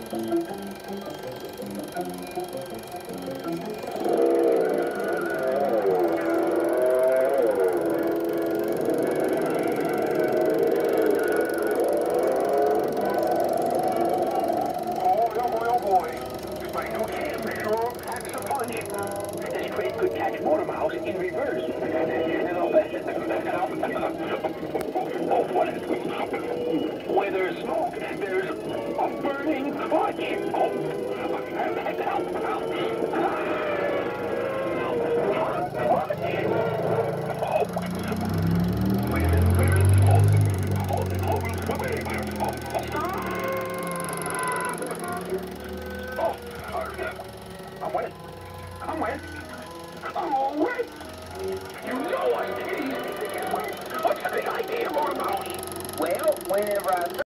Where there's smoke, there's a burning clutch. I'm wet. I'm wet. I'm all wet. You know I'm teased. What's the big idea, Motor Mouse? Well, whenever I